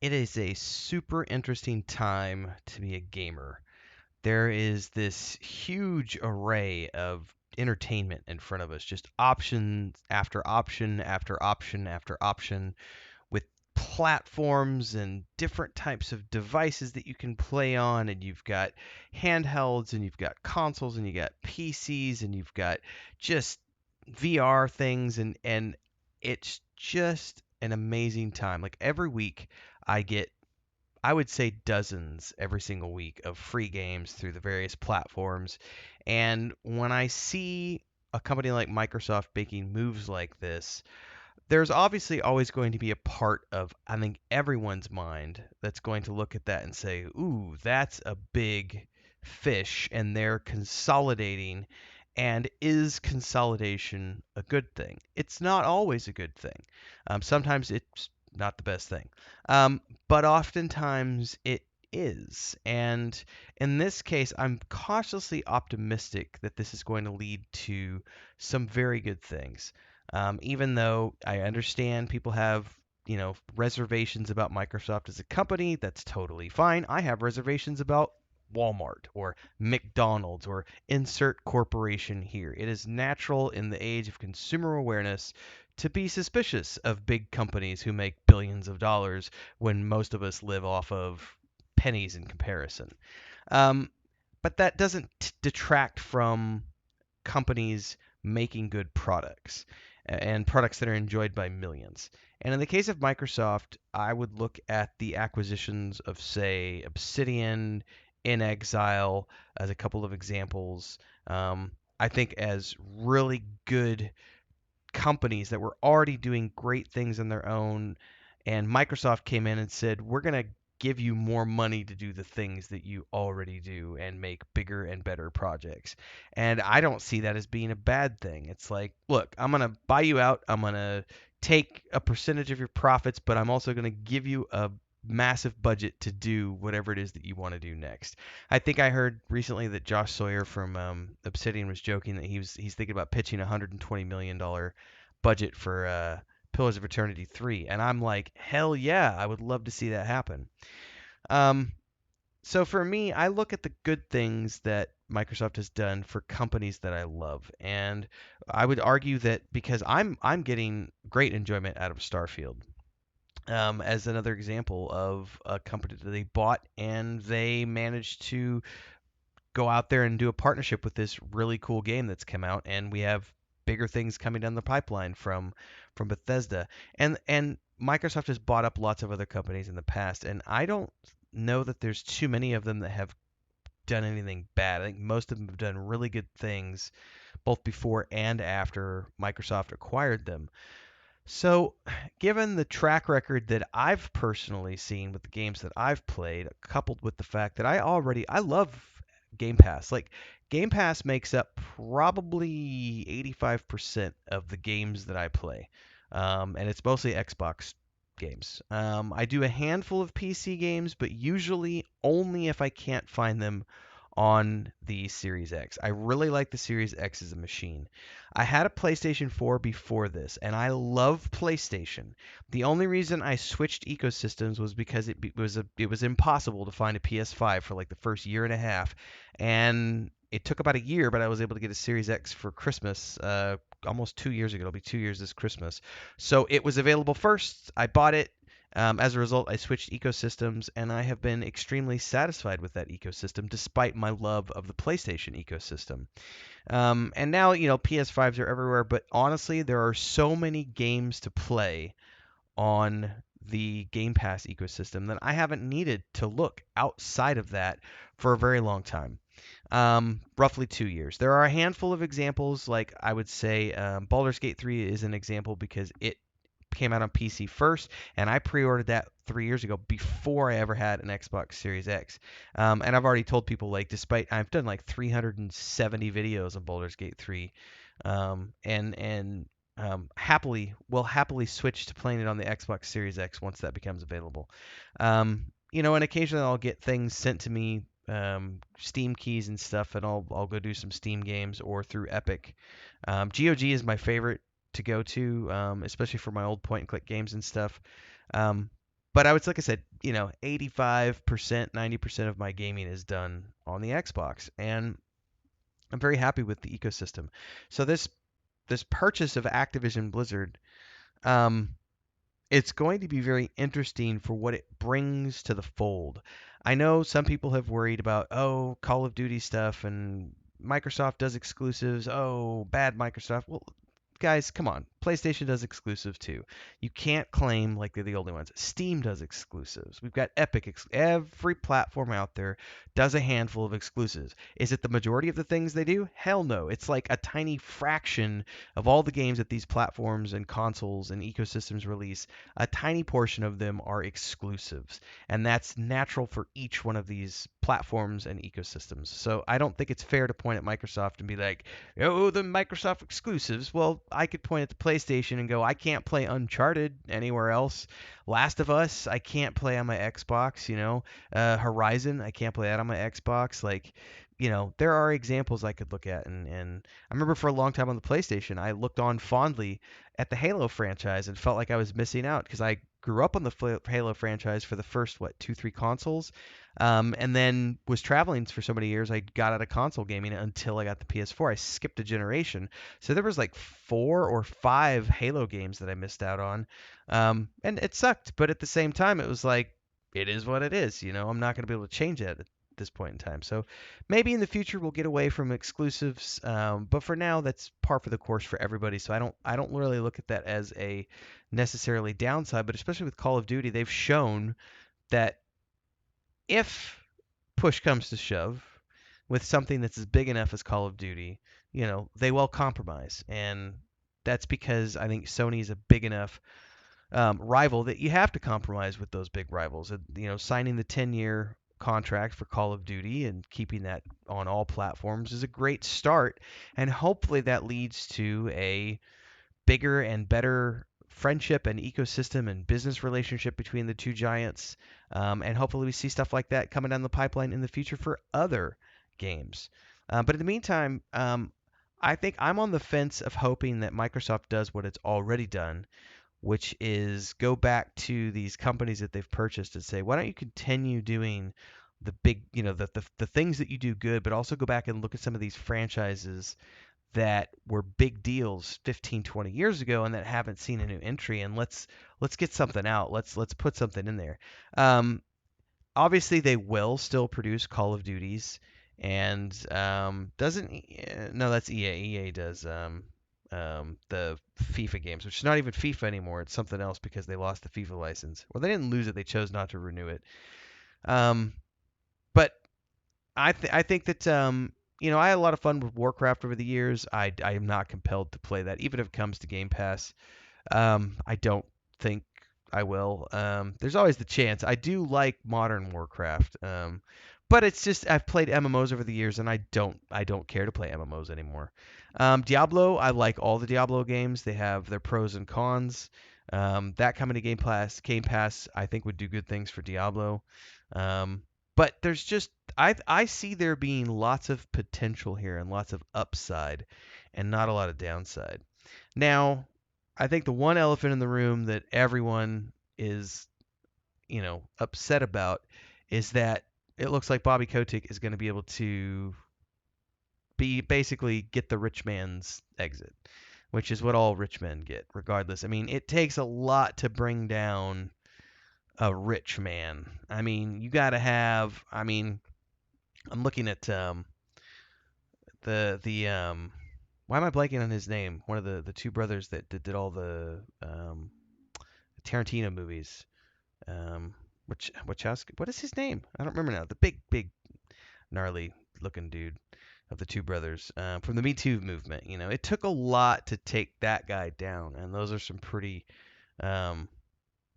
It is a super interesting time to be a gamer. There is this huge array of entertainment in front of us, just option after option after option after option, with platforms and different types of devices that you can play on. And you've got handhelds, and you've got consoles, and you got PCs, and you've got just VR things, and it's just an amazing time. Like every week I get, I would say, dozens every single week of free games through the various platforms. And when I see a company like Microsoft making moves like this, there's obviously always going to be a part of, I think, everyone's mind that's going to look at that and say, ooh, that's a big fish, and they're consolidating. And is consolidation a good thing? It's not always a good thing. Sometimes it's not the best thing. But oftentimes it is. And in this case, I'm cautiously optimistic that this is going to lead to some very good things. Even though I understand people have, reservations about Microsoft as a company, that's totally fine. I have reservations about Walmart or McDonald's or insert corporation here. It is natural in the age of consumer awareness to be suspicious of big companies who make billions of dollars when most of us live off of pennies in comparison. Um, but that doesn't detract from companies making good products and products that are enjoyed by millions. And in the case of Microsoft, I would look at the acquisitions of, say, Obsidian, In Exile as a couple of examples. I think as really good companies that were already doing great things on their own, and Microsoft came in and said, "We're going to give you more money to do the things that you already do and make bigger and better projects." And I don't see that as being a bad thing. It's like, look, I'm going to buy you out. I'm going to take a percentage of your profits, but I'm also going to give you a massive budget to do whatever it is that you want to do next. I think I heard recently that Josh Sawyer from Obsidian was joking that he's thinking about pitching a $120 million budget for Pillars of Eternity 3, and I'm like, hell yeah, I would love to see that happen. Um, so for me, I look at the good things that Microsoft has done for companies that I love, and I would argue that because I'm getting great enjoyment out of Starfield. As another example of a company that they bought and they managed to go out there and do a partnership with this really cool game that's come out, and we have bigger things coming down the pipeline from Bethesda. And Microsoft has bought up lots of other companies in the past, and I don't know that there's too many of them that have done anything bad. I think most of them have done really good things both before and after Microsoft acquired them. So, given the track record that I've personally seen with the games that I've played, coupled with the fact that I love Game Pass. Like Game Pass makes up probably 85% of the games that I play. And it's mostly Xbox games. I do a handful of PC games, but usually only if I can't find them on the Series X. I really like the Series X as a machine. I had a PlayStation 4 before this, and I love PlayStation. The only reason I switched ecosystems was because it was impossible to find a PS5 for like the first year and a half, and it took about a year, but I was able to get a Series X for Christmas. Almost 2 years ago. It'll be 2 years this Christmas. So it was available first. I bought it. As a result, I switched ecosystems, and I have been extremely satisfied with that ecosystem, despite my love of the PlayStation ecosystem. And now, PS5s are everywhere, but honestly, there are so many games to play on the Game Pass ecosystem that I haven't needed to look outside of that for a very long time. Roughly 2 years. There are a handful of examples, like I would say Baldur's Gate 3 is an example because it came out on PC first, and I pre-ordered that 3 years ago before I ever had an Xbox Series X. And I've already told people, like, despite I've done like 370 videos on Baldur's Gate 3, and will happily switch to playing it on the Xbox Series X once that becomes available. And occasionally I'll get things sent to me, Steam keys and stuff, and I'll go do some Steam games or through Epic. GOG is my favorite to go to, especially for my old point and click games and stuff. Um, But I was like I said, 85%, 90% of my gaming is done on the Xbox, and I'm very happy with the ecosystem. So this purchase of Activision Blizzard, um, it's going to be very interesting for what it brings to the fold. I know some people have worried about, oh, Call of Duty stuff and Microsoft does exclusives. Oh, bad Microsoft. Well, guys, come on. PlayStation does exclusives too. You can't claim like they're the only ones. Steam does exclusives. We've got Epic. Every platform out there does a handful of exclusives. Is it the majority of the things they do? Hell no. It's like a tiny fraction of all the games that these platforms and consoles and ecosystems release. A tiny portion of them are exclusives, and that's natural for each one of these platforms and ecosystems. So I don't think it's fair to point at Microsoft and be like, oh, the Microsoft exclusives. Well, I could point at the PlayStation and go, I can't play Uncharted anywhere else. Last of Us, I can't play on my Xbox. Horizon, I can't play that on my Xbox. Like, there are examples I could look at, and I remember for a long time on the PlayStation, I looked on fondly at the Halo franchise and felt like I was missing out because I grew up on the Halo franchise for the first, what, two, three consoles, and then was traveling for so many years, I got out of console gaming until I got the PS4. I skipped a generation. So there was like 4 or 5 Halo games that I missed out on. And it sucked. But at the same time, it was like, it is what it is. I'm not going to be able to change that at this point in time. So maybe in the future we'll get away from exclusives. But for now, that's par for the course for everybody. So I don't really look at that as a necessarily downside. But especially with Call of Duty, they've shown that if push comes to shove with something that's as big enough as Call of Duty, they will compromise. And that's because I think Sony is a big enough rival that you have to compromise with those big rivals. Signing the 10-year contract for Call of Duty and keeping that on all platforms is a great start. And hopefully that leads to a bigger and better friendship and ecosystem and business relationship between the two giants. And hopefully we see stuff like that coming down the pipeline in the future for other games. But in the meantime, I think I'm on the fence of hoping that Microsoft does what it's already done, which is go back to these companies that they've purchased and say, why don't you continue doing the big, the things that you do good, but also go back and look at some of these franchises that were big deals 15, 20 years ago and that haven't seen a new entry, and let's get something out. Let's put something in there. Obviously they will still produce Call of Duties, and doesn't no, that's EA. EA does the FIFA games, which is not even FIFA anymore. It's something else because they lost the FIFA license. Well, they didn't lose it; they chose not to renew it. Um, but I think that I had a lot of fun with Warcraft over the years. I am not compelled to play that, even if it comes to Game Pass. I don't think I will. There's always the chance. I do like modern Warcraft. But it's just I've played MMOs over the years, and I don't care to play MMOs anymore. Diablo, I like all the Diablo games. They have their pros and cons. That coming to Game Pass, I think would do good things for Diablo. But there's just I see there being lots of potential here and lots of upside, and not a lot of downside. Now, I think the one elephant in the room that everyone is, upset about is that it looks like Bobby Kotick is going to be able to be basically get the rich man's exit, which is what all rich men get, regardless. I mean, it takes a lot to bring down a rich man. I mean, you got to have. I mean, I'm looking at the why am I blanking on his name? One of the two brothers that did all the Tarantino movies. Wachowski. What is his name? I don't remember now. The big gnarly looking dude of the two brothers from the Me Too movement. It took a lot to take that guy down, and those are some um,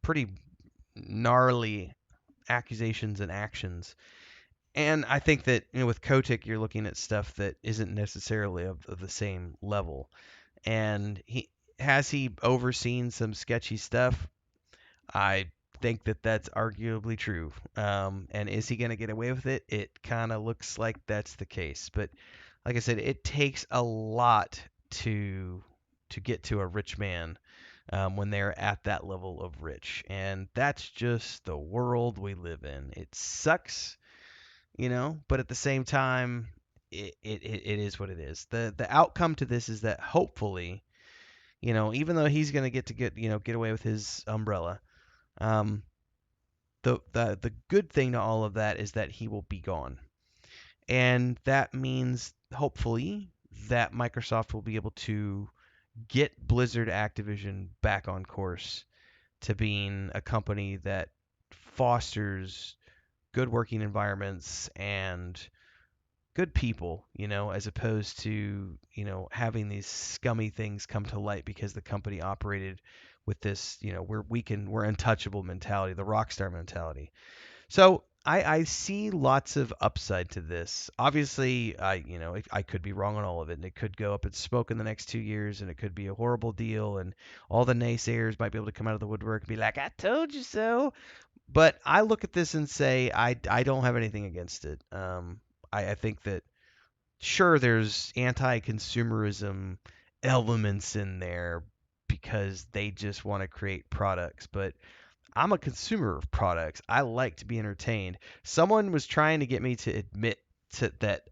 pretty gnarly accusations and actions. And I think that with Kotick, you're looking at stuff that isn't necessarily of the same level. And he overseen some sketchy stuff. I think that that's arguably true. And is he going to get away with it? It kind of looks like that's the case. But like I said, it takes a lot to get to a rich man. when they're at that level of rich. And that's just the world we live in. It sucks, but at the same time, it is what it is. The outcome to this is that hopefully, even though he's going to get away with his umbrella, um, the good thing to all of that is that he will be gone. And that means hopefully that Microsoft will be able to get Blizzard Activision back on course to being a company that fosters good working environments and good people, as opposed to, having these scummy things come to light because the company operated with this, we're untouchable mentality, the rockstar mentality. So I see lots of upside to this. Obviously, I could be wrong on all of it, and it could go up in smoke in the next 2 years, and it could be a horrible deal, and all the naysayers might be able to come out of the woodwork and be like, "I told you so." But I look at this and say I don't have anything against it. I think that sure there's anti-consumerism elements in there because they just want to create products, but I'm a consumer of products. I like to be entertained. Someone was trying to get me to admit that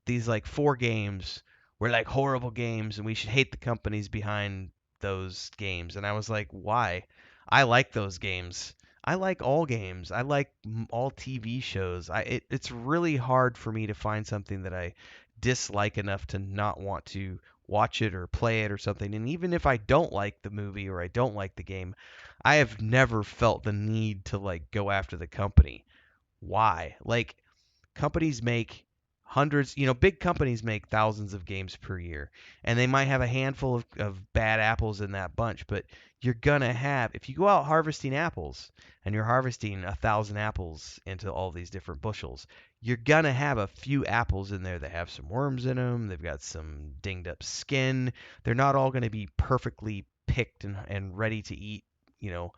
these like 4 games were like horrible games and we should hate the companies behind those games. And I was like, why? I like those games. I like all games. I like all TV shows. It's really hard for me to find something that I dislike enough to not want to watch it or play it or something. And even if I don't like the movie or I don't like the game, I have never felt the need to like go after the company. Why? Like companies make hundreds, big companies make thousands of games per year, and they might have a handful of bad apples in that bunch, but you're gonna have, if you go out harvesting apples and you're harvesting 1,000 apples into all these different bushels, you're gonna have a few apples in there that have some worms in them, they've got some dinged up skin, they're not all gonna be perfectly picked and ready to eat, you know,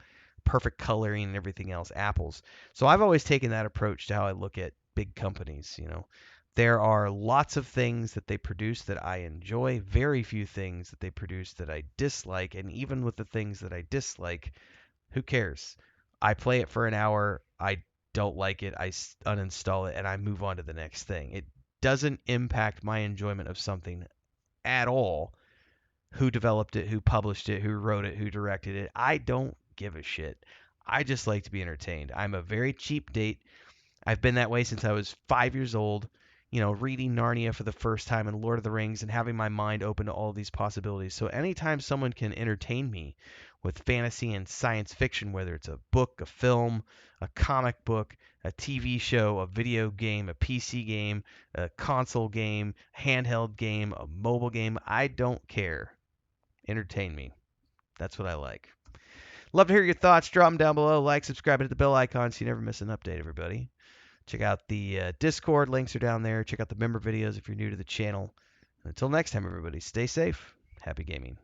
perfect coloring and everything else, apples. So I've always taken that approach to how I look at big companies. There are lots of things that they produce that I enjoy, very few things that they produce that I dislike, and even with the things that I dislike, who cares? I play it for an hour, I don't like it, I uninstall it, and I move on to the next thing. It doesn't impact my enjoyment of something at all. Who developed it, who published it, who wrote it, who directed it. I don't give a shit. I just like to be entertained. I'm a very cheap date. I've been that way since I was 5 years old, reading Narnia for the first time and Lord of the Rings and having my mind open to all these possibilities. So anytime someone can entertain me with fantasy and science fiction, whether it's a book, a film, a comic book, a TV show, a video game, a PC game, a console game, handheld game, a mobile game, I don't care. Entertain me. That's what I like. Love to hear your thoughts. Drop them down below. Like, subscribe, and hit the bell icon so you never miss an update, everybody. Check out the Discord. Links are down there. Check out the member videos if you're new to the channel. Until next time, everybody, stay safe. Happy gaming.